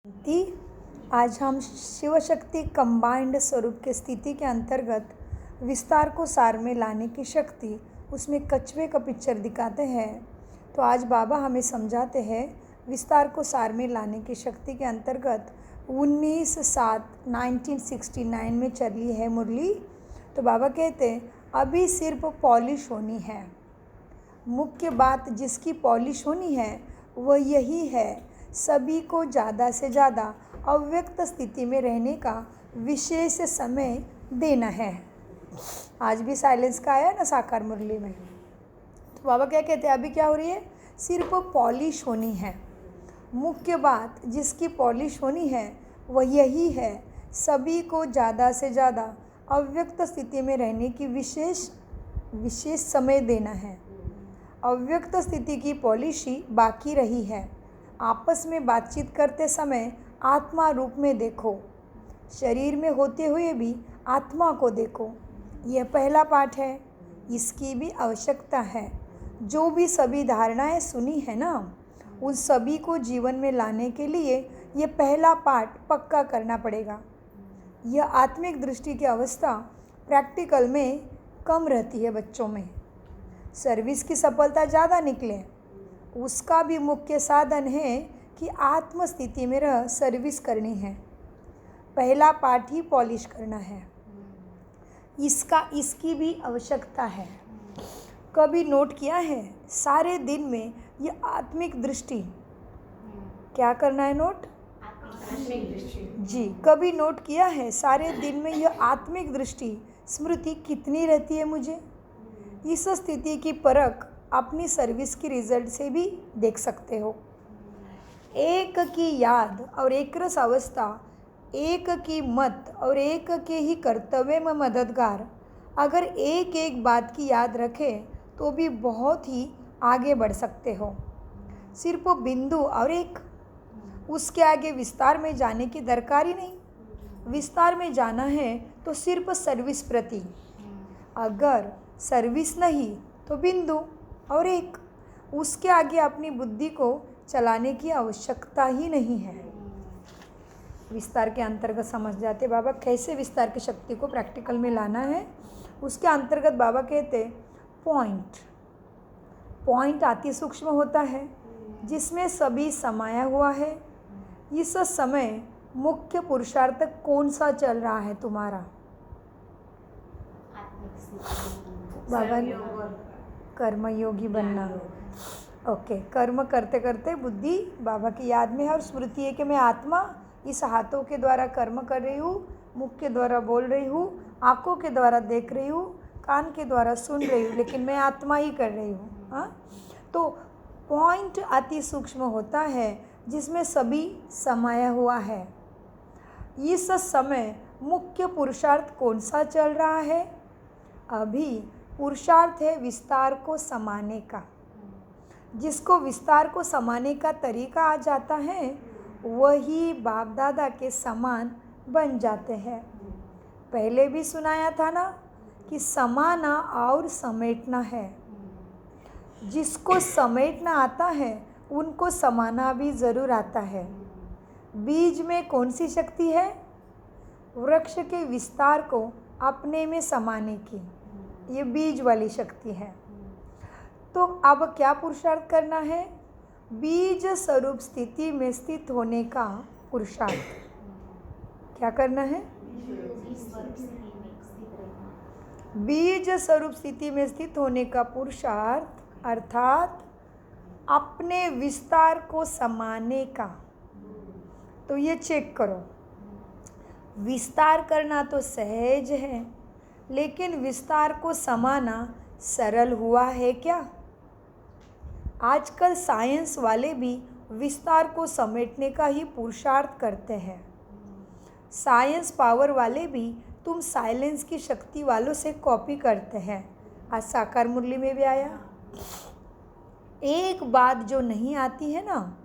शांति। आज हम शिव शक्ति कंबाइंड स्वरूप के स्थिति के अंतर्गत विस्तार को सार में लाने की शक्ति, उसमें कछुए का पिक्चर दिखाते हैं। तो आज बाबा हमें समझाते हैं विस्तार को सार में लाने की शक्ति के अंतर्गत 19/7/1969 में चली है मुरली। तो बाबा कहते हैं अभी सिर्फ पॉलिश होनी है। मुख्य बात जिसकी पॉलिश होनी है वह यही है, सभी को ज़्यादा से ज़्यादा अव्यक्त स्थिति में रहने का विशेष समय देना है। आज भी साइलेंस का आया ना साकार मुरली में। तो बाबा क्या कहते हैं, अभी क्या हो रही है, सिर्फ पॉलिश होनी है। मुख्य बात जिसकी पॉलिश होनी है वह यही है, सभी को ज़्यादा से ज़्यादा अव्यक्त स्थिति में रहने की विशेष समय देना है। अव्यक्त स्थिति की पॉलिशी बाकी रही है। आपस में बातचीत करते समय आत्मा रूप में देखो, शरीर में होते हुए भी आत्मा को देखो। यह पहला पाठ है, इसकी भी आवश्यकता है। जो भी सभी धारणाएं सुनी है ना, उन सभी को जीवन में लाने के लिए यह पहला पाठ पक्का करना पड़ेगा। यह आत्मिक दृष्टि की अवस्था प्रैक्टिकल में कम रहती है बच्चों में। सर्विस की सफलता ज़्यादा निकले, उसका भी मुख्य साधन है कि आत्म स्थिति में रह सर्विस करनी है। पहला पाठ ही पॉलिश करना है, इसकी भी आवश्यकता है। कभी नोट किया है सारे दिन में ये आत्मिक दृष्टि क्या करना है, नोट जी, कभी नोट किया है सारे दिन में यह आत्मिक दृष्टि स्मृति कितनी रहती है मुझे। इस स्थिति की परख अपनी सर्विस की रिजल्ट से भी देख सकते हो। एक की याद और एक रस अवस्था, एक की मत और एक के ही कर्तव्य में मददगार। अगर एक एक बात की याद रखें तो भी बहुत ही आगे बढ़ सकते हो। सिर्फ बिंदु और एक, उसके आगे विस्तार में जाने की दरकार ही नहीं। विस्तार में जाना है तो सिर्फ सर्विस प्रति, अगर सर्विस नहीं तो बिंदु और एक, उसके आगे अपनी बुद्धि को चलाने की आवश्यकता ही नहीं है। विस्तार के अंतर्गत समझ जाते बाबा कैसे विस्तार की शक्ति को प्रैक्टिकल में लाना है। उसके अंतर्गत बाबा कहते पॉइंट अति सूक्ष्म होता है जिसमें सभी समाया हुआ है। इस समय मुख्य पुरुषार्थ कौन सा चल रहा है तुम्हारा, बाबा कर्मयोगी बनना। ओके, कर्म करते करते बुद्धि बाबा की याद में है और स्मृति है कि मैं आत्मा इस हाथों के द्वारा कर्म कर रही हूँ, मुख के द्वारा बोल रही हूँ, आँखों के द्वारा देख रही हूँ, कान के द्वारा सुन रही हूँ, लेकिन मैं आत्मा ही कर रही हूँ। हाँ, तो पॉइंट अति सूक्ष्म होता है जिसमें सभी समाया हुआ है। इस समय मुख्य पुरुषार्थ कौन सा चल रहा है, अभी पुरुषार्थ है विस्तार को समाने का। जिसको विस्तार को समाने का तरीका आ जाता है वही बाप दादा के समान बन जाते हैं। पहले भी सुनाया था ना कि समाना और समेटना है। जिसको समेटना आता है उनको समाना भी ज़रूर आता है। बीज में कौन सी शक्ति है, वृक्ष के विस्तार को अपने में समाने की, ये बीज वाली शक्ति है। तो अब क्या पुरुषार्थ करना है, बीज स्वरूप स्थिति में स्थित होने का पुरुषार्थ। क्या करना है, बीज स्वरूप स्थिति में स्थित होने का पुरुषार्थ, अर्थात अपने विस्तार को समाने का। तो ये चेक करो, विस्तार करना तो सहज है, लेकिन विस्तार को समाना सरल हुआ है क्या। आजकल साइंस वाले भी विस्तार को समेटने का ही पुरुषार्थ करते हैं। साइंस पावर वाले भी तुम साइलेंस की शक्ति वालों से कॉपी करते हैं। आज साकार मुरली में भी आया। एक बात जो नहीं आती है ना,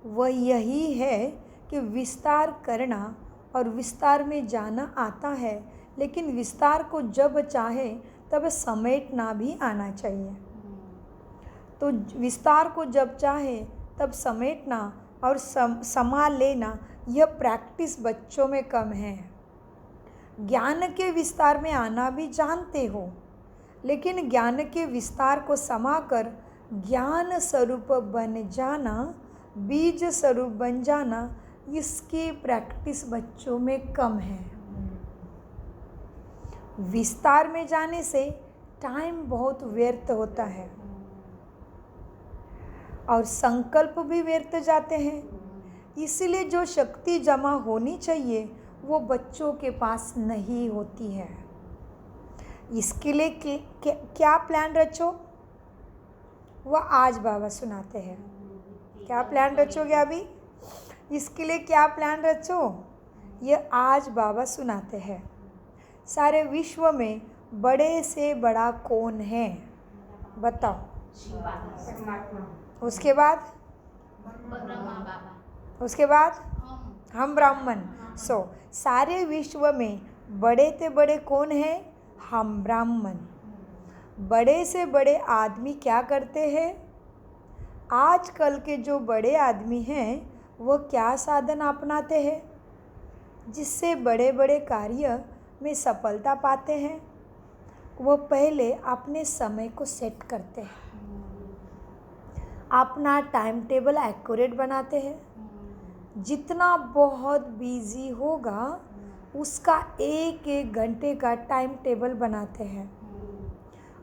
वह यही है कि विस्तार करना और विस्तार में जाना आता है, लेकिन विस्तार को जब चाहे तब समेटना भी आना चाहिए। तो विस्तार को जब चाहे तब समेटना और संभाल लेना, यह प्रैक्टिस बच्चों में कम है। ज्ञान के विस्तार में आना भी जानते हो, लेकिन ज्ञान के विस्तार को समाकर ज्ञान स्वरूप बन जाना, बीज स्वरूप बन जाना, इसकी प्रैक्टिस बच्चों में कम है। विस्तार में जाने से टाइम बहुत व्यर्थ होता है और संकल्प भी व्यर्थ जाते हैं। इसलिए जो शक्ति जमा होनी चाहिए वो बच्चों के पास नहीं होती है। इसके लिए क्या प्लान रचो, वह आज बाबा सुनाते हैं। क्या प्लान रचोगे अभी? इसके लिए क्या प्लान रचो, ये आज बाबा सुनाते हैं। सारे विश्व में बड़े से बड़ा कौन है बताओ। उसके बाद हम ब्राह्मण। सारे विश्व में बड़े से बड़े कौन हैं? हम ब्राह्मण। बड़े से बड़े आदमी क्या करते हैं? आजकल के जो बड़े आदमी हैं वो क्या साधन अपनाते हैं जिससे बड़े बड़े कार्य में सफलता पाते हैं? वो पहले अपने समय को सेट करते हैं, अपना टाइम टेबल एक्यूरेट बनाते हैं। जितना बहुत बिजी होगा उसका एक एक घंटे का टाइम टेबल बनाते हैं।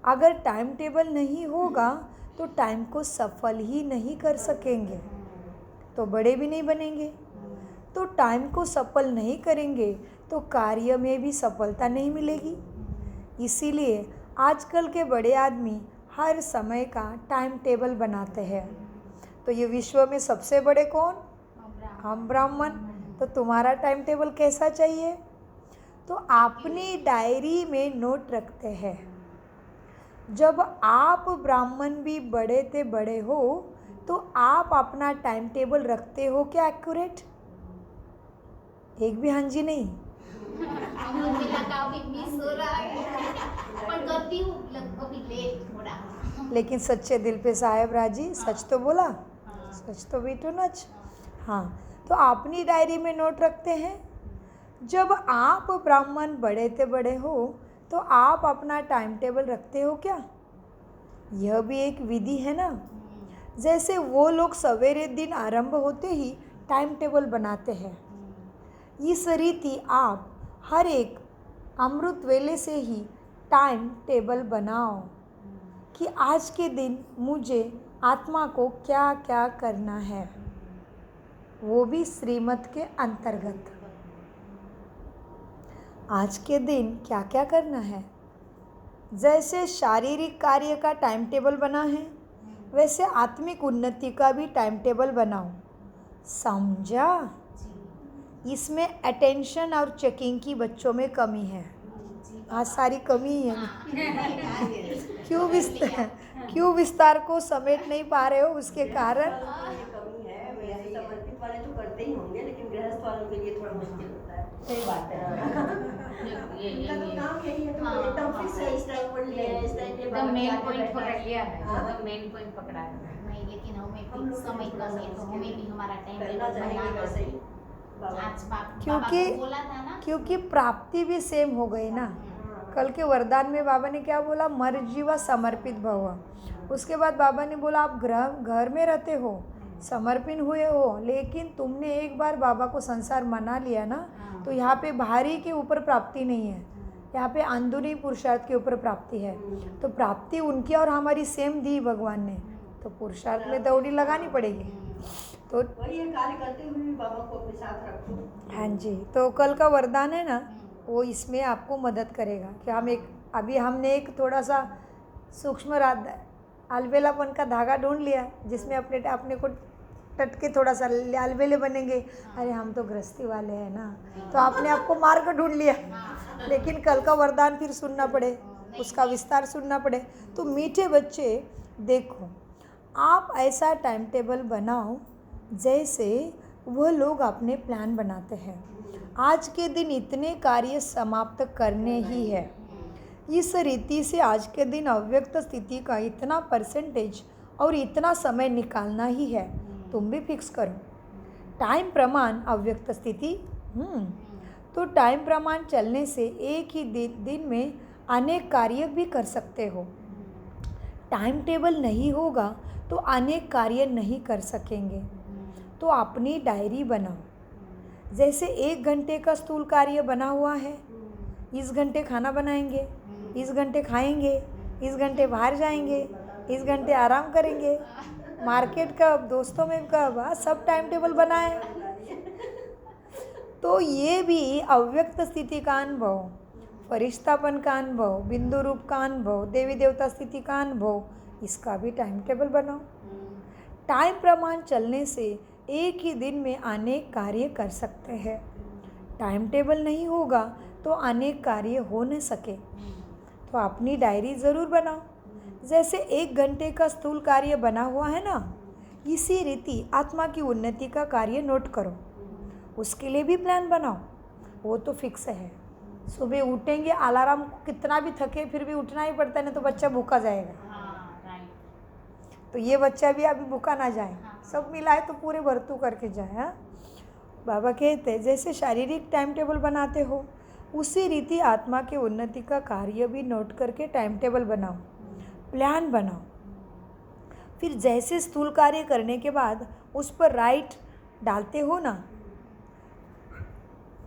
अगर टाइम टेबल नहीं होगा तो टाइम को सफल ही नहीं कर सकेंगे, तो बड़े भी नहीं बनेंगे। तो टाइम को सफल नहीं करेंगे तो कार्य में भी सफलता नहीं मिलेगी। इसीलिए आजकल के बड़े आदमी हर समय का टाइम टेबल बनाते हैं। तो ये विश्व में सबसे बड़े कौन? हम ब्राह्मण। तो तुम्हारा टाइम टेबल कैसा चाहिए? तो अपनी डायरी में नोट रखते हैं। जब आप ब्राह्मण भी बड़े से बड़े हो तो आप अपना टाइम टेबल रखते हो क्या एक्यूरेट? एक भी हाँ जी नहीं। मुझे लगा अभी मिस हो रहा है पर करती हूँ कभी लेट थोड़ा। लेकिन सच्चे दिल पे साहेब राजी, सच तो बोला, सच तो बीटो नच। हाँ, तो अपनी डायरी में नोट रखते हैं। जब आप ब्राह्मण बड़े से बड़े हो तो आप अपना टाइम टेबल रखते हो क्या? यह भी एक विधि है ना। जैसे वो लोग सवेरे दिन आरंभ होते ही टाइम टेबल बनाते हैं, इस रीति आप हर एक अमृत वेले से ही टाइम टेबल बनाओ कि आज के दिन मुझे आत्मा को क्या क्या करना है, वो भी श्रीमत के अंतर्गत। आज के दिन क्या क्या करना है। जैसे शारीरिक कार्य का टाइम टेबल बना है वैसे आत्मिक उन्नति का भी टाइम टेबल बनाओ। समझा? इसमें अटेंशन और चेकिंग की बच्चों में कमी है। आज सारी कमी है ना। क्यों विस्तार को समेट नहीं पा रहे हो? उसके कारण कमी है। वैसे समर्पित वाले तो करते ही होंगे, लेकिन गृहस्थ वालों के लिए थोड़ा मुश्किल होता है। सही बात है। इनका तो काम यही है, तो एकदम फिक्स है, इस टाइम पर लिया है, इस टाइम के बाद मेन पॉइंट पकड़ लिया है। हाँ? मेन पॉइंट पकड़ा है। नहीं, लेकिन हमें फिक्स समय कम है तो हमें भी हमारा टाइम करना चाहिए वैसे ही। आज बाबा क्योंकि को बोला था ना, क्योंकि प्राप्ति भी सेम हो गई ना। कल के वरदान में बाबा ने क्या बोला? मर्जी व समर्पित भव। उसके बाद बाबा ने बोला आप घर में रहते हो, समर्पित हुए हो, लेकिन तुमने एक बार बाबा को संसार मना लिया ना, तो यहाँ पे बाहरी के ऊपर प्राप्ति नहीं है, यहाँ पे अंदरूनी पुरुषार्थ के ऊपर प्राप्ति है। तो प्राप्ति उनकी और हमारी सेम दी भगवान ने, तो पुरुषार्थ में दौड़ी लगानी पड़ेगी। तो वही है, कार्य करते हुए भी बाबा को अपने साथ रखो। हाँ जी, तो कल का वरदान है ना, वो इसमें आपको मदद करेगा कि अभी हमने एक थोड़ा सा सूक्ष्म अलबेलापन का धागा ढूंढ लिया जिसमें अपने को टटके थोड़ा सा अलबेले बनेंगे। अरे हम तो गृहस्थी वाले हैं ना, तो आपने आपको मार्ग ढूंढ लिया। लेकिन कल का वरदान फिर सुनना पड़े, उसका विस्तार सुनना पड़े। तो मीठे बच्चे देखो, आप ऐसा टाइम टेबल बनाओ जैसे वह लोग अपने प्लान बनाते हैं। आज के दिन इतने कार्य समाप्त करने ही है। इस रीति से आज के दिन अव्यक्त स्थिति का इतना परसेंटेज और इतना समय निकालना ही है। तुम भी फिक्स करो। टाइम प्रमाण अव्यक्त स्थिति। तो टाइम प्रमाण चलने से एक ही दिन में अनेक कार्य भी कर सकते हो। टाइम टेबल नहीं होगा तो अनेक कार्य नहीं कर सकेंगे। तो अपनी डायरी बनाओ। जैसे 1 घंटे का स्थूल कार्य बना हुआ है, इस घंटे खाना बनाएंगे, इस घंटे खाएंगे, इस घंटे बाहर जाएंगे, इस घंटे आराम करेंगे, मार्केट कब, दोस्तों में कब, सब टाइम टेबल बनाए। तो ये भी अव्यक्त स्थिति का अनुभव, फरिश्तापन का अनुभव, बिंदु रूप का अनुभव, देवी देवता स्थिति का अनुभव, इसका भी टाइम टेबल बनाओ। टाइम प्रमाण चलने से एक ही दिन में अनेक कार्य कर सकते हैं। टाइम टेबल नहीं होगा तो अनेक कार्य हो न सके। तो अपनी डायरी ज़रूर बनाओ। जैसे 1 घंटे का स्थूल कार्य बना हुआ है ना, इसी रीति आत्मा की उन्नति का कार्य नोट करो। उसके लिए भी प्लान बनाओ। वो तो फिक्स है, सुबह उठेंगे, अलार्म कितना भी थके फिर भी उठना ही पड़ता है, नहीं तो बच्चा भूखा जाएगा। तो ये बच्चा भी अभी भूखा ना जाए, सब मिला है तो पूरे भरतू करके जाए। हाँ, बाबा कहते हैं जैसे शारीरिक टाइम टेबल बनाते हो, उसी रीति आत्मा की उन्नति का कार्य भी नोट करके टाइम टेबल बनाओ, प्लान बनाओ। फिर जैसे स्थूल कार्य करने के बाद उस पर राइट डालते हो ना,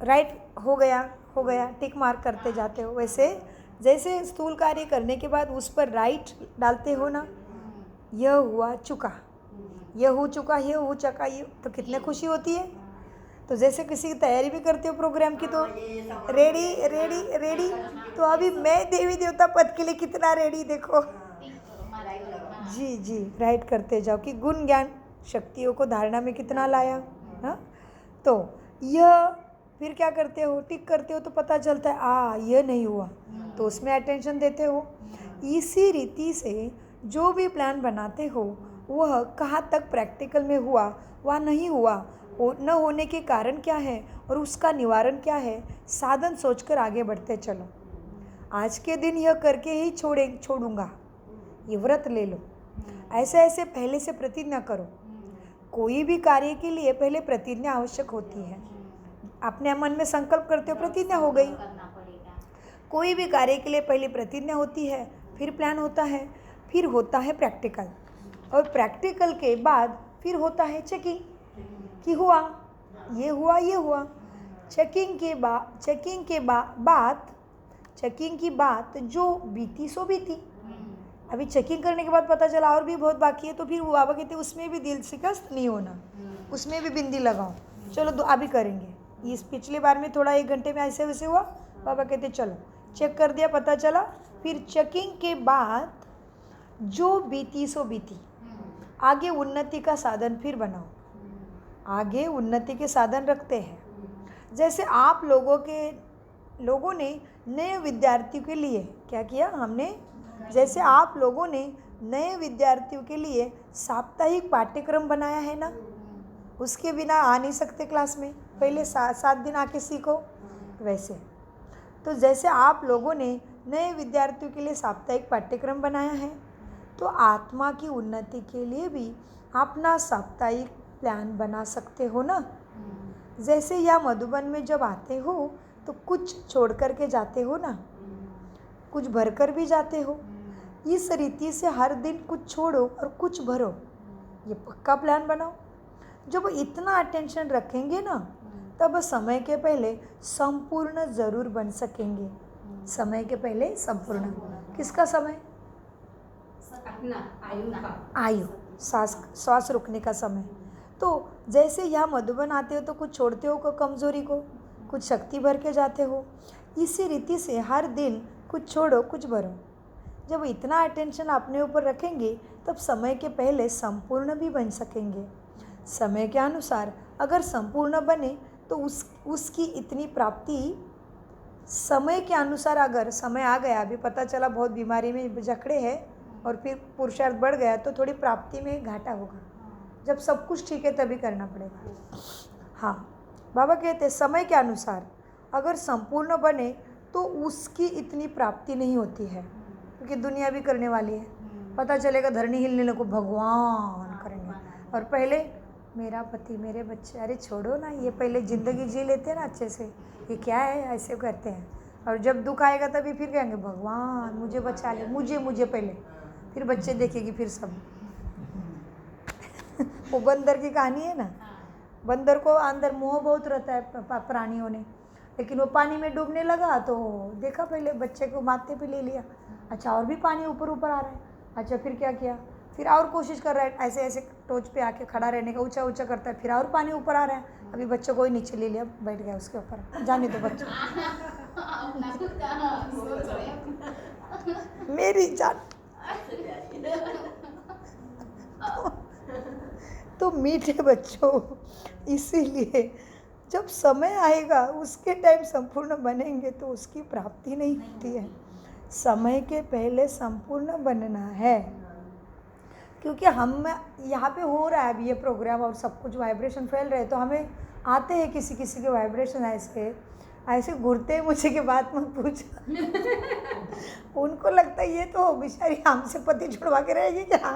राइट हो गया टिक मार्क करते जाते हो, वैसे जैसे स्थूल कार्य करने के बाद उस पर राइट डालते हो ना, यह हुआ चुका, यह हो चुका, यह हो चुका, ये तो कितने खुशी होती है। तो जैसे किसी की तैयारी भी करते हो प्रोग्राम की, तो रेडी रेडी रेडी, तो अभी मैं देवी देवता पद के लिए कितना रेडी, देखो जी जी, राइट करते जाओ कि गुण ज्ञान शक्तियों को धारणा में कितना लाया। हाँ, तो यह फिर क्या करते हो, टिक करते हो तो पता चलता है यह नहीं हुआ, तो उसमें अटेंशन देते हो। इसी रीति से जो भी प्लान बनाते हो वह कहाँ तक प्रैक्टिकल में हुआ, वह नहीं हुआ, न होने के कारण क्या है और उसका निवारण क्या है, साधन सोचकर आगे बढ़ते चलो। आज के दिन यह करके ही छोड़ूंगा, ये व्रत ले लो, ऐसे ऐसे पहले से प्रतिज्ञा करो। कोई भी कार्य के लिए पहले प्रतिज्ञा आवश्यक होती है। अपने मन में संकल्प करते हो, प्रतिज्ञा हो गई। कोई भी कार्य के लिए पहले प्रतिज्ञा होती है, फिर प्लान होता है, फिर होता है प्रैक्टिकल, और प्रैक्टिकल के बाद फिर होता है चेकिंग कि हुआ, ये हुआ, ये हुआ। चेकिंग की बात जो बीती सो बीती। अभी चेकिंग करने के बाद पता चला और भी बहुत बाकी है, तो फिर बाबा कहते उसमें भी दिल शिकस्त नहीं होना, उसमें भी बिंदी लगाओ, चलो अभी करेंगे। इस पिछले बार में थोड़ा 1 घंटे में ऐसे वैसे हुआ, बाबा कहते चलो चेक कर दिया, पता चला, फिर चेकिंग के बाद जो बीती सो बीती। आगे उन्नति का साधन फिर बनाओ, आगे उन्नति के साधन रखते हैं। जैसे आप लोगों ने नए विद्यार्थियों के लिए क्या किया, हमने जैसे आप लोगों ने नए विद्यार्थियों के लिए साप्ताहिक पाठ्यक्रम बनाया है ना, उसके बिना आ नहीं सकते क्लास में, पहले 7 दिन आके सीखो। वैसे तो जैसे आप लोगों ने नए विद्यार्थियों के लिए साप्ताहिक पाठ्यक्रम बनाया है, तो आत्मा की उन्नति के लिए भी अपना साप्ताहिक प्लान बना सकते हो ना। जैसे या मधुबन में जब आते हो तो कुछ छोड़ कर के जाते हो ना, कुछ भर कर भी जाते हो। इस रीति से हर दिन कुछ छोड़ो और कुछ भरो, ये पक्का प्लान बनाओ। जब इतना अटेंशन रखेंगे ना, तब समय के पहले संपूर्ण ज़रूर बन सकेंगे। समय के पहले संपूर्ण, किसका समय, आयु, श्वास रुकने का समय। तो जैसे यहाँ मधुबन आते हो तो कुछ छोड़ते हो, को कमज़ोरी को, कुछ शक्ति भर के जाते हो। इसी रीति से हर दिन कुछ छोड़ो कुछ भरो। जब इतना अटेंशन अपने ऊपर रखेंगे तब समय के पहले संपूर्ण भी बन सकेंगे। समय के अनुसार अगर संपूर्ण बने तो उसकी इतनी प्राप्ति, समय के अनुसार अगर समय आ गया, अभी पता चला बहुत बीमारी में जकड़े हैं और फिर पुरुषार्थ बढ़ गया, तो थोड़ी प्राप्ति में घाटा होगा। जब सब कुछ ठीक है तभी करना पड़ेगा। हाँ, बाबा कहते हैं समय के अनुसार अगर संपूर्ण बने तो उसकी इतनी प्राप्ति नहीं होती है, क्योंकि दुनिया भी करने वाली है। पता चलेगा धरनी हिलने को भगवान करेंगे, और पहले मेरा पति, मेरे बच्चे, अरे छोड़ो ना, ये पहले ज़िंदगी जी लेते हैं ना अच्छे से, ये क्या है ऐसे करते हैं। और जब दुख आएगा तभी फिर कहेंगे भगवान मुझे बचा ले, मुझे पहले, फिर बच्चे देखेगी फिर सब। वो बंदर की कहानी है ना, बंदर को अंदर मोह बहुत रहता है प्राणियों ने, लेकिन वो पानी में डूबने लगा तो देखा पहले बच्चे को माथे पे ले लिया, अच्छा और भी पानी ऊपर ऊपर आ रहा है, अच्छा फिर क्या किया, फिर और कोशिश कर रहा है ऐसे ऐसे टोच पे आके खड़ा रहने का, ऊंचा ऊंचा करता है, फिर और पानी ऊपर आ रहा है, अभी बच्चे को ही नीचे ले लिया, बैठ गया उसके ऊपर, जाने दो बच्चे अपना खुद का सोच रहे हैं। मेरी जान। तो मीठे बच्चों, इसीलिए जब समय आएगा उसके टाइम संपूर्ण बनेंगे तो उसकी प्राप्ति नहीं होती है। समय के पहले संपूर्ण बनना है, क्योंकि हम यहाँ पे हो रहा है अभी ये प्रोग्राम और सब कुछ वाइब्रेशन फैल रहे हैं, तो हमें आते हैं किसी किसी के वाइब्रेशन ऐसे ऐसे घूरते हैं मुझे कि बात मत पूछ। उनको लगता है ये तो बेचारी हमसे पति छुड़वा के रहेगी क्या,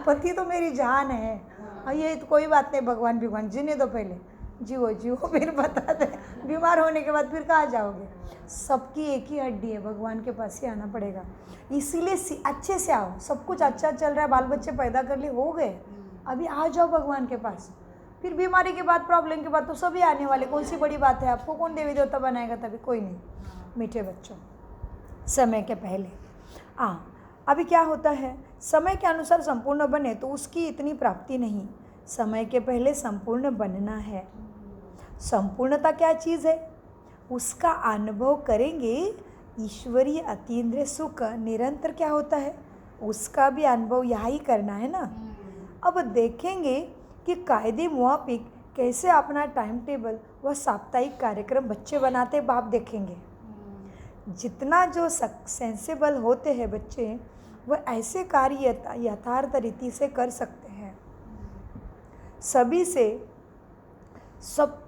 पति तो मेरी जान है, और ये तो कोई बात नहीं, भगवान जीने दो पहले, जियो फिर बता दे, बीमार होने के बाद फिर कहाँ जाओगे। सबकी एक ही हड्डी है, भगवान के पास ही आना पड़ेगा। इसीलिए अच्छे से आओ, सब कुछ अच्छा चल रहा है, बाल बच्चे पैदा कर लिए, हो गए, अभी आ जाओ भगवान के पास। फिर बीमारी के बाद, प्रॉब्लम के बाद तो सभी आने वाले, कौन सी बड़ी बात है, आपको कौन देवी देवता बनाएगा, तभी कोई नहीं। मीठे बच्चों, समय के पहले अभी क्या होता है, समय के अनुसार संपूर्ण बने तो उसकी इतनी प्राप्ति नहीं, समय के पहले संपूर्ण बनना है। संपूर्णता क्या चीज़ है, उसका अनुभव करेंगे। ईश्वरीय अतीन्द्रिय सुख निरंतर क्या होता है, उसका भी अनुभव यहाँ ही करना है ना। अब देखेंगे कि कायदे मुआफिक कैसे अपना टाइम टेबल व साप्ताहिक कार्यक्रम बच्चे बनाते, बाप देखेंगे। जितना जो सेंसेबल होते हैं बच्चे, वह ऐसे कार्य यथार्थ रीति से कर सकते हैं।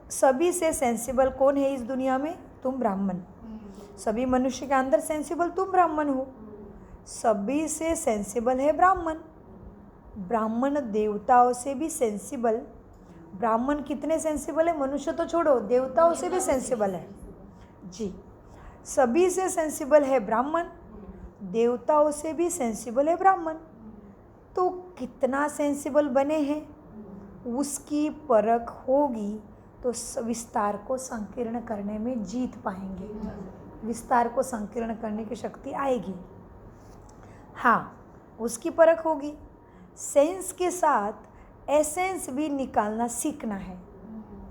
सभी से सेंसिबल कौन है इस दुनिया में, तुम ब्राह्मण। सभी मनुष्य के अंदर सेंसिबल तुम ब्राह्मण हो, सभी से सेंसिबल है ब्राह्मण। ब्राह्मण देवताओं से भी सेंसिबल, ब्राह्मण कितने सेंसिबल है, मनुष्य तो छोड़ो, देवताओं से भी सेंसिबल है जी। सभी से सेंसिबल है ब्राह्मण, देवताओं से भी सेंसिबल है ब्राह्मण। तो कितना सेंसिबल बने हैं उसकी परख होगी तो विस्तार को संकीर्ण करने में जीत पाएंगे, विस्तार को संकीर्ण करने की शक्ति आएगी। हाँ, उसकी परख होगी। सेंस के साथ एसेंस भी निकालना सीखना है।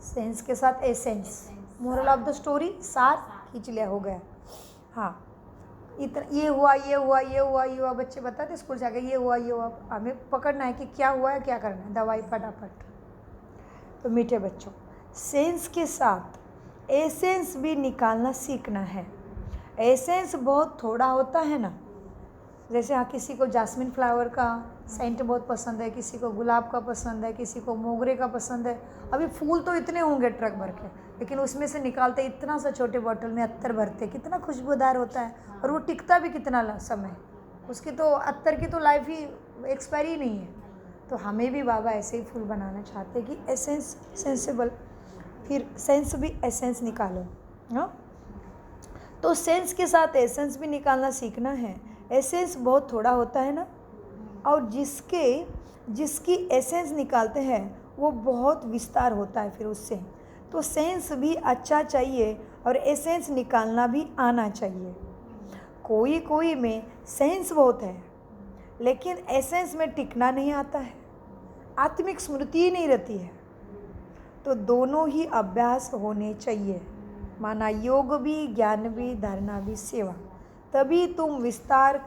सेंस के साथ essence, moral of the story, सार खींच लिया, हो गया। हाँ, इतना ये हुआ, बच्चे बताते स्कूल से आके ये हुआ, हमें पकड़ना है कि क्या हुआ है, क्या करना है, दवाई फटाफट। तो मीठे बच्चों, सेंस के साथ एसेंस भी निकालना सीखना है। एसेंस बहुत थोड़ा होता है ना, जैसे हाँ किसी को जास्मिन फ्लावर का सेंट बहुत पसंद है, किसी को गुलाब का पसंद है, किसी को मोगरे का पसंद है। अभी फूल तो इतने होंगे ट्रक भर के, लेकिन उसमें से निकालते इतना सा छोटे बॉटल में अत्तर भरते, कितना खुशबूदार होता है, और वो टिकता भी कितना समय, उसकी तो अत्तर की तो लाइफ ही एक्सपायरी नहीं है। तो हमें भी बाबा ऐसे ही फूल बनाना चाहते हैं कि एसेंस सेंसिबल, फिर सेंस भी एसेंस निकालो। हाँ, तो सेंस के साथ एसेंस भी निकालना सीखना है। एसेंस बहुत थोड़ा होता है ना, और जिसकी एसेंस निकालते हैं वो बहुत विस्तार होता है फिर उससे। तो सेंस भी अच्छा चाहिए और एसेंस निकालना भी आना चाहिए। कोई में सेंस बहुत है लेकिन एसेंस में टिकना नहीं आता है, आत्मिक स्मृति ही नहीं रहती है। तो दोनों ही अभ्यास होने चाहिए, माना योग भी, ज्ञान भी, धारणा भी, सेवा। तभी तुम विस्तार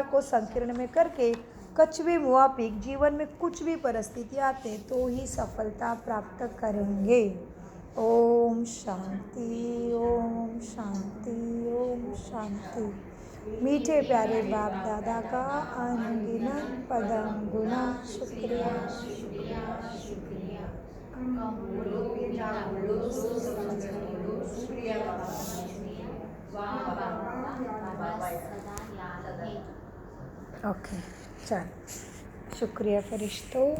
को संकीर्ण में करके कछ भी मुआफिक जीवन में कुछ भी परिस्थिति आते तो ही सफलता प्राप्त करेंगे। ओम शांति, ओम शांति, ओम शांति। मीठे प्यारे बाप दादा का अनगिनत पदम गुना शुक्रिया। ओके, चल। शुक्रिया फरिश्तों।